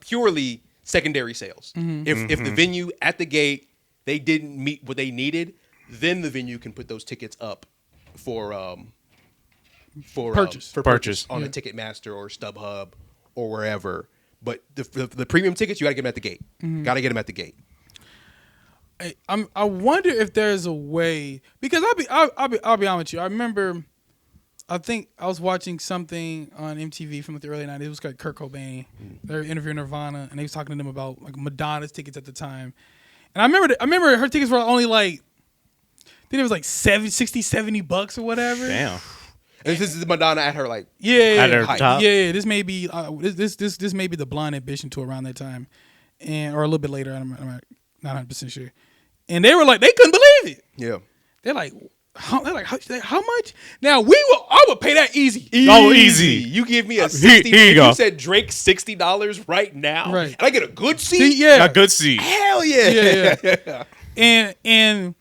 purely secondary sales. Mm-hmm. If the venue at the gate they didn't meet what they needed, then the venue can put those tickets up for purchase on the Ticketmaster or StubHub or wherever. But the premium tickets, you got to get them at the gate. Mm-hmm. Got to get them at the gate. I wonder if there's a way, because I'll be honest with you. I remember, I think I was watching something on MTV from the early 90s. It was like Kurt Cobain. They were interviewing Nirvana, and they was talking to them about like Madonna's tickets at the time. And I remember her tickets were only like, I think it was like $60-$70 or whatever. Damn. And this is Madonna at her like at her top. Yeah. This may be this may be the Blind Ambition tour around that time, or a little bit later. I'm not 100% sure. And they were like, they couldn't believe it. Yeah. They're like, how much? Now I would pay that easy. Oh, easy. You give me a $60. Here you go. You said Drake $60 right now, right? And I get a good seat. Yeah, a good seat. Hell yeah. Yeah. And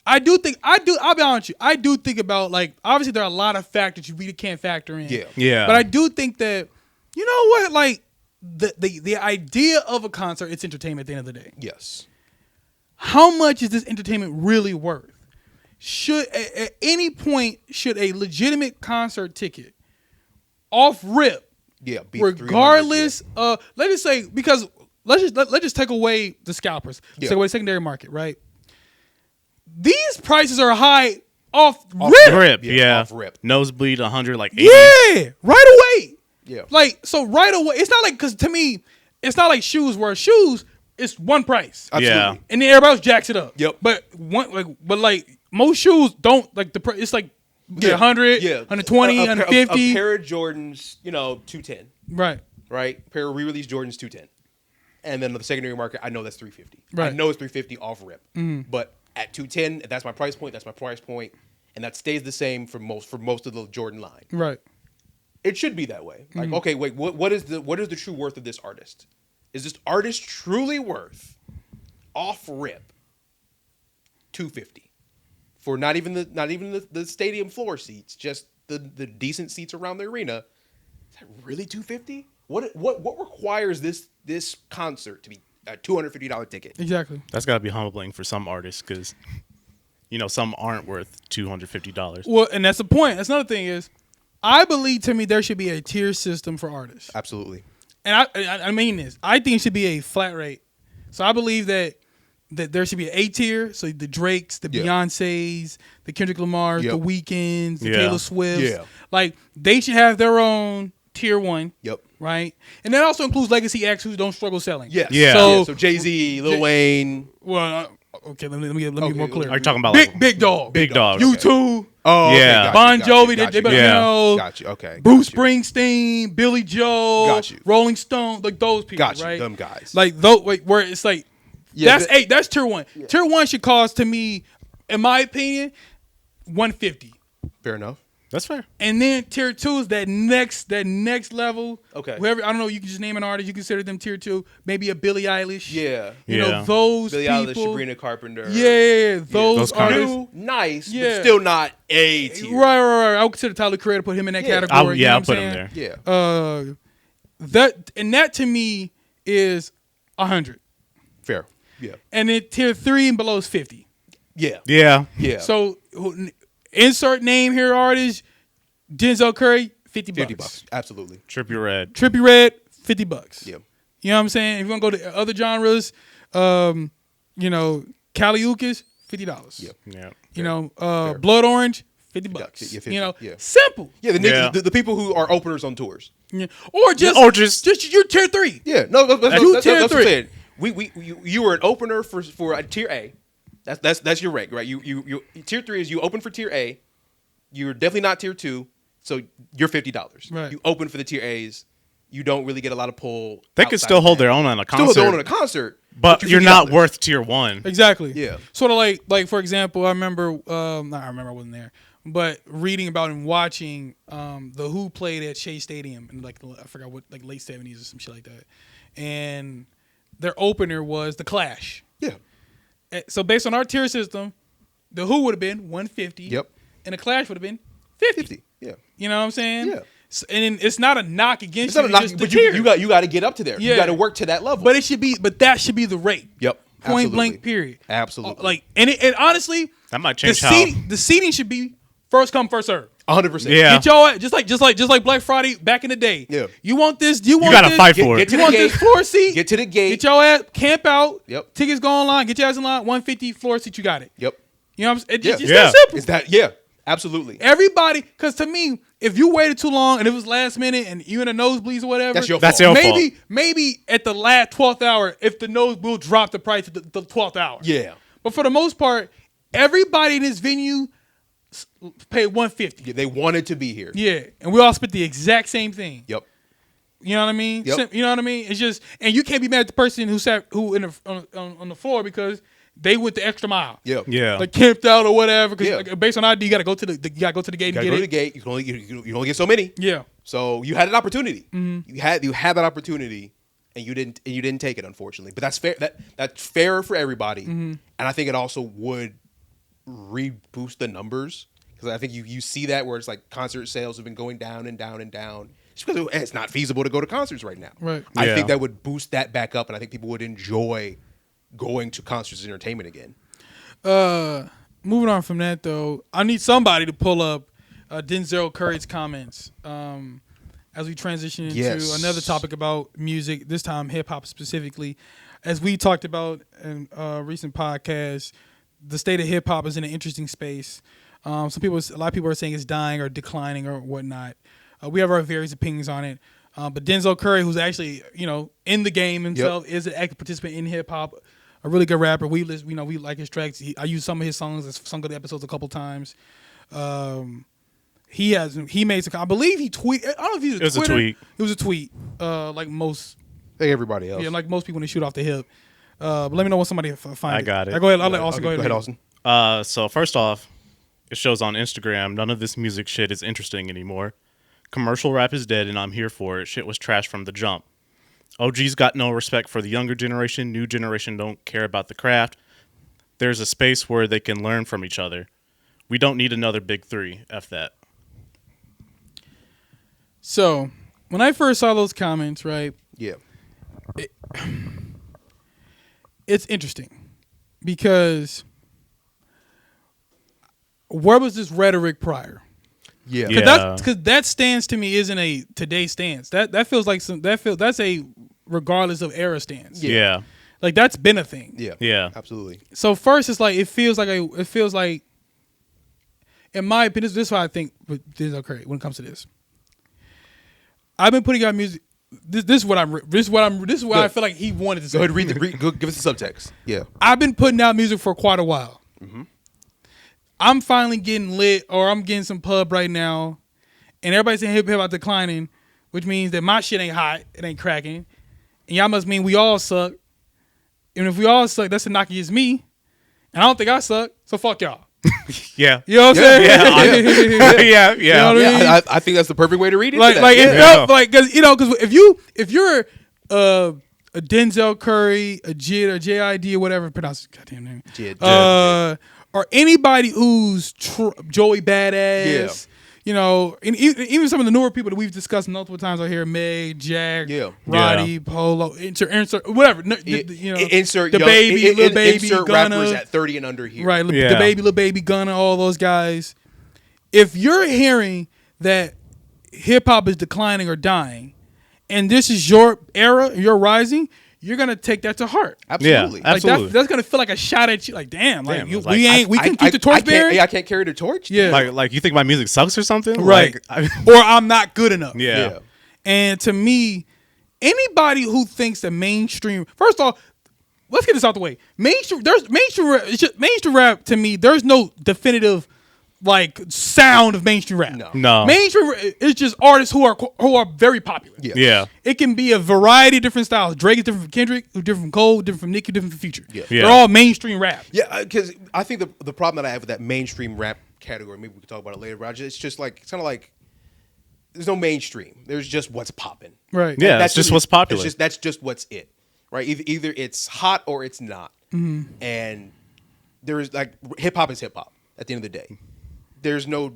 I'll be honest with you. I do think about, like, obviously there are a lot of factors you really can't factor in. Yeah. But I do think that, you know what, like the idea of a concert, it's entertainment at the end of the day. Yes. How much is this entertainment really worth? At any point should a legitimate concert ticket off rip, regardless of, let's just say, because let's just take away the scalpers, take away secondary market, right? These prices are high off rip. Yeah. Off rip. Nosebleed 100, like 80. Yeah, right away. Yeah. Like, so right away, it's not like, because to me, it's not like shoes where shoes, it's one price. Absolutely. Yeah. And then everybody else jacks it up. Yep. But most shoes don't, like, it's like 100, 120, 150. A pair of Jordans, 210. Right. Right? A pair of re-release Jordans, 210. And then the secondary market, I know that's $350. Right. I know it's $350 off rip. But at $210, that's my price point. That's my price point, and that stays the same for most of the Jordan line. Right. It should be that way. Like, okay, wait, what is the true worth of this artist? Is this artist truly worth off rip $250 for not even the stadium floor seats, just the decent seats around the arena? Is that really $250? What requires this concert to be a $250 ticket? Exactly. That's got to be humbling for some artists because, some aren't worth $250. Well, and that's the point. That's another thing is, I believe to me there should be a tier system for artists. Absolutely. And I mean this. I think it should be a flat rate. So I believe that there should be an A tier. So the Drakes, the Beyoncés, the Kendrick Lamars, the Weeknds, the Taylor Swifts. Yeah. Like, they should have their own tier 1. Yep. Right? And that also includes legacy acts who don't struggle selling. Yes. Yeah. So Jay-Z, Lil Wayne. Well, okay, let me be more clear. Are you talking about Big Dog? Big Dog. U2. Oh, yeah. Okay, Bon Jovi. They better know. Got you. Okay. Bruce Springsteen, Billy Joel. Got you. Rolling Stone. Like those people. Got you. Right? Them guys. Like those. Where it's like that's eight. That's tier 1. Yeah. Tier 1 should cost, to me, in my opinion, $150. Fair enough. That's fair. And then tier 2 is that next level. Okay. Whoever, I don't know, you can just name an artist, you consider them tier 2. Maybe a Billie Eilish. Yeah. You know, those Billie people. Eilish, Sabrina Carpenter. Yeah. Those artists. New, nice, but still not A tier. Right. I would consider Tyler Creator, put him in that category. I'll put him there. Yeah. That to me is 100. Fair. Yeah. And then tier 3 and below is 50. Yeah. So insert name here artist, Denzel Curry, $50. $50. Absolutely. Trippie Redd, $50. Yeah. You know what I'm saying? If you want to go to other genres, Kali Uchis, $50. Yeah. Blood Orange, $50. Yeah, 50. You know, yeah. simple. Yeah, the people who are openers on tours. Yeah. Or just your tier 3. Yeah, no, that's tier what 3. I'm saying. You were an opener for a tier A. That's your rank, right? You tier 3 is you open for tier A. You're definitely not tier 2, so you're $50. Right. You open for the tier A's. You don't really get a lot of pull. They could still hold their own on a concert. Still hold their own on a concert, but you're not worth tier 1. Exactly. Yeah. Sort of like for example, I remember. I wasn't there, but reading about and watching the Who played at Shea Stadium in I forgot what, late 70s or some shit like that, and their opener was The Clash. Yeah. So based on our tier system, the Who would have been $150. Yep. And the Clash would have been $50. Yeah. You know what I'm saying? Yeah. So, and it's not a knock against you. It's not a knock, but you got to get up to there. Yeah. You got to work to that level. But that should be the rate. Yep. Point blank. Period. Absolutely. And honestly, that might change the seating should be first come first serve. 100%. Yeah. Get y'all just like Black Friday back in the day. Yeah. You want this? You gotta fight for it. You want this floor seat? Get to the gate. Get y'all ass camp out. Yep. Tickets go online. Get your ass in line. $150 floor seat. You got it. Yep. You know what I'm saying? It's just that simple. It's that. Yeah. Absolutely. Everybody, because to me, if you waited too long and it was last minute and you in the nosebleeds or whatever, that's your fault. Maybe at the last 12th hour, if the nose will drop the price at the 12th hour. Yeah. But for the most part, everybody in this venue paid $150. Yeah, they wanted to be here. Yeah, and we all spent the exact same thing. Yep. You know what I mean? Yep. You know what I mean? It's just, and you can't be mad at the person on the floor because they went the extra mile. Yeah. Yeah. Like camped out or whatever. Because based on ID, you got to go to the gate and get it. You got to go to the gate. You can only get so many. Yeah. So you had an opportunity. Mm-hmm. You had that opportunity, and you didn't take it, unfortunately. But that's fair. That's fair for everybody. Mm-hmm. And I think it also would reboost the numbers, because I think you see that where it's like concert sales have been going down and down and down. Just because it's not feasible to go to concerts right now. Right. I think that would boost that back up, and I think people would enjoy going to concerts and entertainment again. Moving on from that, though, I need somebody to pull up Denzel Curry's comments as we transition into another topic about music, this time hip-hop specifically. As we talked about in a recent podcast, the state of hip-hop is in an interesting space. A lot of people are saying it's dying or declining or whatnot. We have our various opinions on it. But Denzel Curry, who's actually, in the game himself, is an active participant in hip-hop, a really good rapper. We like his tracks. I use some of his songs as some of the episodes a couple times. He made some. I believe he tweeted. I don't know if he was. It was a tweet. It was a tweet. Like most Like everybody else. Yeah, like most people when they shoot off the hip. But let me know when somebody finds it. I got it. Go ahead. I'll let Austin go ahead. Go ahead, Austin. So first off, it shows on Instagram, none of this music shit is interesting anymore. Commercial rap is dead, and I'm here for it. Shit was trash from the jump. OG's got no respect for the younger generation. New generation don't care about the craft. There's a space where they can learn from each other. We don't need another big three. F that. So, when I first saw those comments, right? Yeah. It's interesting because where was this rhetoric prior? Yeah. Because that stance to me isn't a today stance. That feels like that's a regardless of era stance. Yeah. Like that's been a thing. Yeah. Absolutely. So first, it's like it feels like in my opinion, this is what I think with Denzel Curry when it comes to this. I've been putting out music. This is what I feel like he wanted to say. Go ahead, go give us the subtext. Yeah. I've been putting out music for quite a while. Mm-hmm. I'm finally getting lit, or I'm getting some pub right now, and everybody's saying hip hop declining, which means that my shit ain't hot, it ain't cracking, and y'all must mean we all suck. And if we all suck, that's a knock against me, and I don't think I suck, so fuck y'all. Yeah. You know what I'm saying? Yeah. You know what I mean? I think that's the perfect way to read it. It felt like, because if you're a Denzel Curry, a JID or JID or whatever pronounce his goddamn name, JID. Or anybody who's Joey Badass, and even some of the newer people that we've discussed multiple times out here, Meg, Jack, Roddy, Polo, insert whatever, insert the young, baby, Lil Baby, insert Gunna, rappers at 30 and under here, right? The baby, Lil Baby, Gunna, all those guys. If you're hearing that hip hop is declining or dying, and this is your era, you're rising, you're gonna take that to heart. Absolutely. Yeah, absolutely. Like that's gonna feel like a shot at you. Like, damn, we can keep the torch bearing. I can't carry the torch. Yeah, like you think my music sucks or something, right? Or I'm not good enough. Yeah. And to me, anybody who thinks that mainstream, first off, let's get this out the way. Mainstream rap to me. There's no definitive like sound of mainstream rap. No. Mainstream is just artists who are very popular. Yeah. It can be a variety of different styles. Drake is different from Kendrick, different from Cole, different from Nicki, different from Future. Yeah. They're all mainstream rap. Yeah, because I think the problem that I have with that mainstream rap category, maybe we can talk about it later, Roger, it's just like, it's kind of like, there's no mainstream. There's just what's popping. Right. Yeah, that's just what's popular. That's just what's it. Right? Either it's hot or it's not. Mm-hmm. And there is like, hip-hop is hip-hop at the end of the day. There's no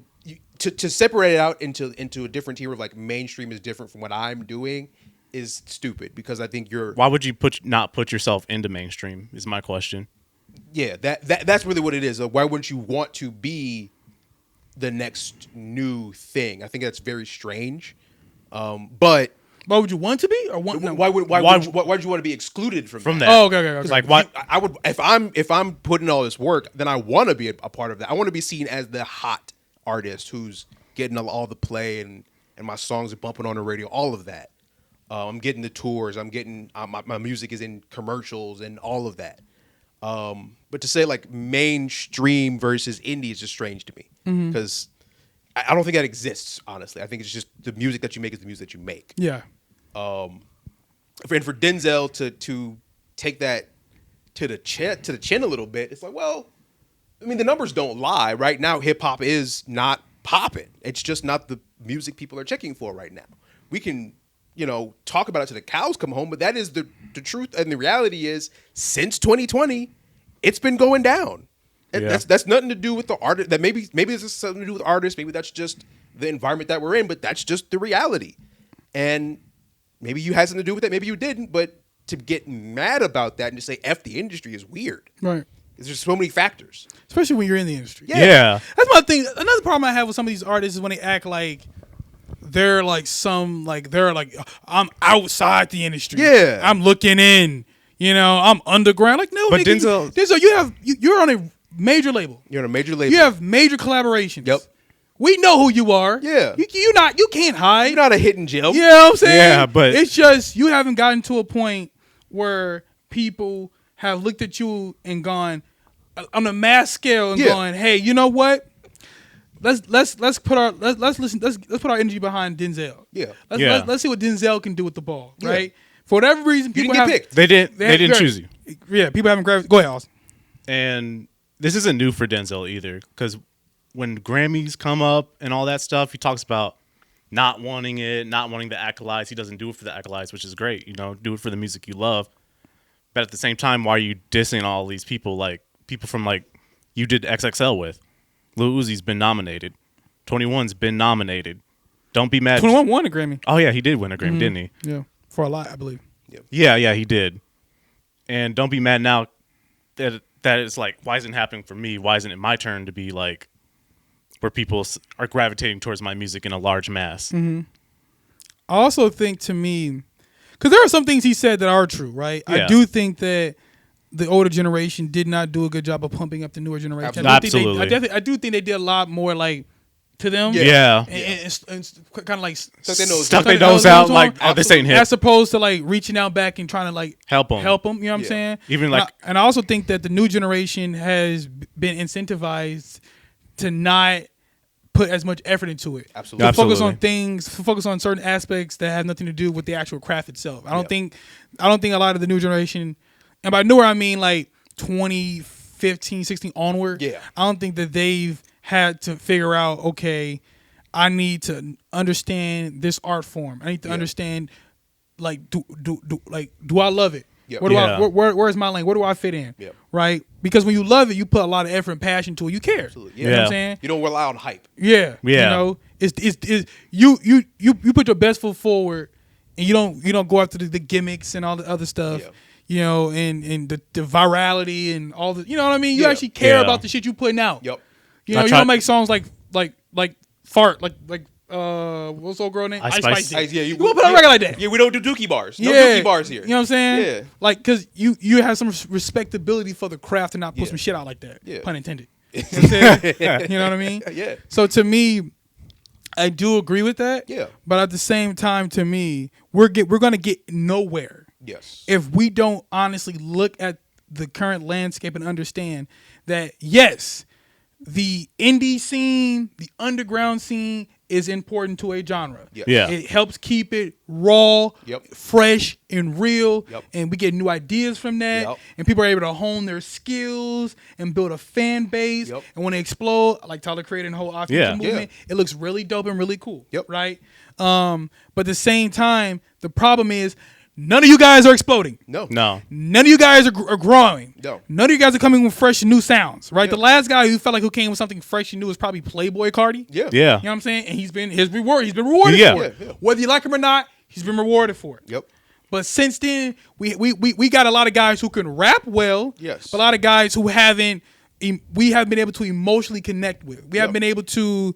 to separate it out into a different tier of like mainstream is different from what I'm doing is stupid, because I think Why would you not put yourself into mainstream is my question. Yeah, that's really what it is. Why wouldn't you want to be the next new thing? I think that's very strange. But why would you want to be, or why would you want to be excluded from that? Oh, okay. Like, why? I would, if I'm putting all this work, then I want to be a part of that. I want to be seen as the hot artist who's getting all the play and my songs are bumping on the radio, all of that. I'm getting the tours. I'm getting my music is in commercials and all of that. But to say like mainstream versus indie is just strange to me, because I don't think that exists, honestly. I think it's just the music that you make is the music that you make. Yeah. And for Denzel to take that to the chin a little bit, it's like, well, I mean, the numbers don't lie. Right now, hip hop is not popping. It's just not the music people are checking for right now. We can, talk about it till the cows come home, but that is the truth. And the reality is, since 2020, it's been going down. And that's nothing to do with the artist. That maybe it's something to do with artists. Maybe that's just the environment that we're in. But that's just the reality. And maybe you had something to do with that. Maybe you didn't. But to get mad about that and to say F the industry is weird. Right. Because there's so many factors. Especially when you're in the industry. Yeah. That's my thing. Another problem I have with some of these artists is when they act like they're like I'm outside the industry. Yeah. I'm looking in. I'm underground. Like, no, but nigga, Denzel, you're on a major label. You're on a major label. You have major collaborations. Yep. We know who you are. Yeah. You can't hide. You're not a hidden gem. You know what I'm saying? Yeah, but it's just you haven't gotten to a point where people have looked at you and gone on a mass scale and gone, hey, you know what? Let's put our energy behind Denzel. Yeah. Let's see what Denzel can do with the ball, right? For whatever reason, people didn't get picked. They didn't choose you. Yeah, people haven't grabbed. Go ahead, Austin. And this isn't new for Denzel either, because when Grammys come up and all that stuff, he talks about not wanting it, not wanting the accolades. He doesn't do it for the accolades, which is great. You know, do it for the music you love. But at the same time, why are you dissing all these people? Like people from like you did XXL with. Lil Uzi's been nominated. 21's been nominated. Don't be mad. 21 won a Grammy. Oh yeah, he did win a Grammy, didn't he? Yeah, for a lot, I believe. Yeah, he did. And don't be mad now that it's like, why isn't it happening for me? Why isn't it my turn to be like where people are gravitating towards my music in a large mass? Mm-hmm. I also think, to me, because there are some things he said that are true, right? Yeah. I do think that the older generation did not do a good job of pumping up the newer generation. Absolutely. I do think they did a lot more like to them. Yeah. And kind of like stuck their nose out like, oh, this ain't him. As opposed to like reaching out back and trying to like help them. You know what I'm saying? Even like, and I also think that the new generation has been incentivized to not put as much effort into it. Absolutely. To focus on things, focus on certain aspects that have nothing to do with the actual craft itself. I don't think a lot of the new generation, and by newer I mean like 2015, 16 onward. Yeah. I don't think that they've had to figure out, okay, I need to understand this art form. I need to understand, like, do I love it? Yep. Where's my lane? Where do I fit in? Yep. Right? Because when you love it, you put a lot of effort and passion to it. You care. Absolutely. You know what I'm saying? You don't rely on hype. Yeah. You know, you put your best foot forward, and you don't go after the gimmicks and all the other stuff. Yeah. You know, and the virality and all the, you know what I mean? You actually care about the shit you putting out. Yep. You know, you don't make songs like fart, like what's the old girl name? Ice Spicy. You won't put on a record like that. Yeah, we don't do dookie bars. No dookie bars here. You know what I'm saying? Yeah. Like, because you have some respectability for the craft and not put some shit out like that. Yeah. Pun intended. You know what I'm saying? You know what I mean? Yeah. So to me, I do agree with that. Yeah. But at the same time, to me, we're going to get nowhere. Yes. If we don't honestly look at the current landscape and understand that, yes, the indie scene, the underground scene is important to a genre. Yes. Yeah. It helps keep it raw, fresh, and real, and we get new ideas from that, and people are able to hone their skills and build a fan base, and when they explode, like Tyler created a whole offensive movement, it looks really dope and really cool, right? But at the same time, the problem is, none of you guys are exploding. No. None of you guys are growing. No. None of you guys are coming with fresh new sounds, right? The last guy who came with something fresh and new was probably Playboy Cardi. Yeah. You know what I'm saying? And he's been rewarded for it. Yeah. Whether you like him or not, he's been rewarded for it. Yep. But since then, we got a lot of guys who can rap well. Yes. But a lot of guys who we haven't been able to emotionally connect with. We haven't been able to,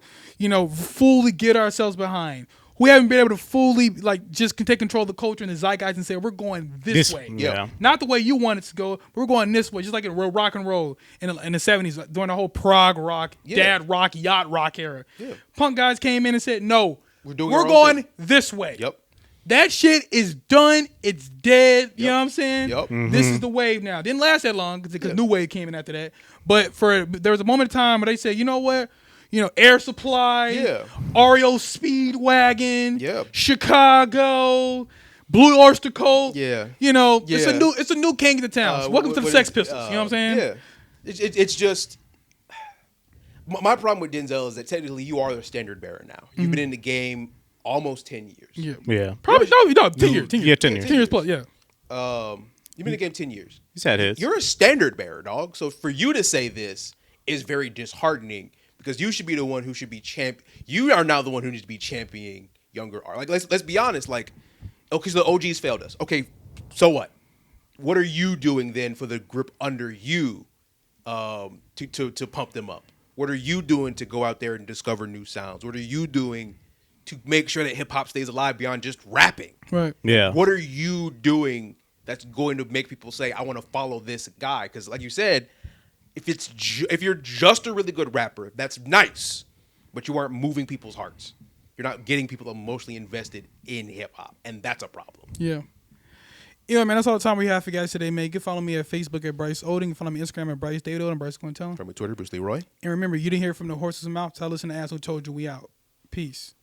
fully get ourselves behind. We haven't been able to fully just take control of the culture and the zeitgeist and say we're going this way. Yeah. Not the way you want it to go, but we're going this way. Just like in rock and roll in the 70s during the whole prog rock, dad rock, yacht rock era. Yeah. Punk guys came in and said, no, we're going this way. Yep. That shit is done. It's dead. You know what I'm saying? Yep. Mm-hmm. This is the wave now. Didn't last that long because New Wave came in after that. But there was a moment of time where they said, you know what? Air Supply, REO Speedwagon, Chicago, Blue Oyster Cult. It's a new king of the town. Welcome to the Sex Pistols. You know what I'm saying? Yeah. It's just my problem with Denzel is that technically you are the standard bearer now. You've been in the game almost 10 years. Yeah. Probably 10 years. 10 years. Yeah, 10 years. 10 years plus. Yeah. You've been in the game 10 years. He's had his. You're a standard bearer, dog. So for you to say this is very disheartening. Because you should be the one who should be You are now the one who needs to be championing younger art. Like let's be honest. Like, okay, so the OGs failed us. Okay, so what? What are you doing then for the group under you, to pump them up? What are you doing to go out there and discover new sounds? What are you doing to make sure that hip hop stays alive beyond just rapping? Right. Yeah. What are you doing that's going to make people say, I want to follow this guy? Because like you said. If you're just a really good rapper, that's nice, but you aren't moving people's hearts. You're not getting people emotionally invested in hip hop, and that's a problem. Yeah. Man, that's all the time we have for you guys today, man. You can follow me at Facebook at Bryce Oding. You can follow me on Instagram at Bryce David Oding, Bryce Quintel. From Twitter, Bruce Leroy. And remember, you didn't hear from the horse's mouth. Tell us and ask who told you we out. Peace.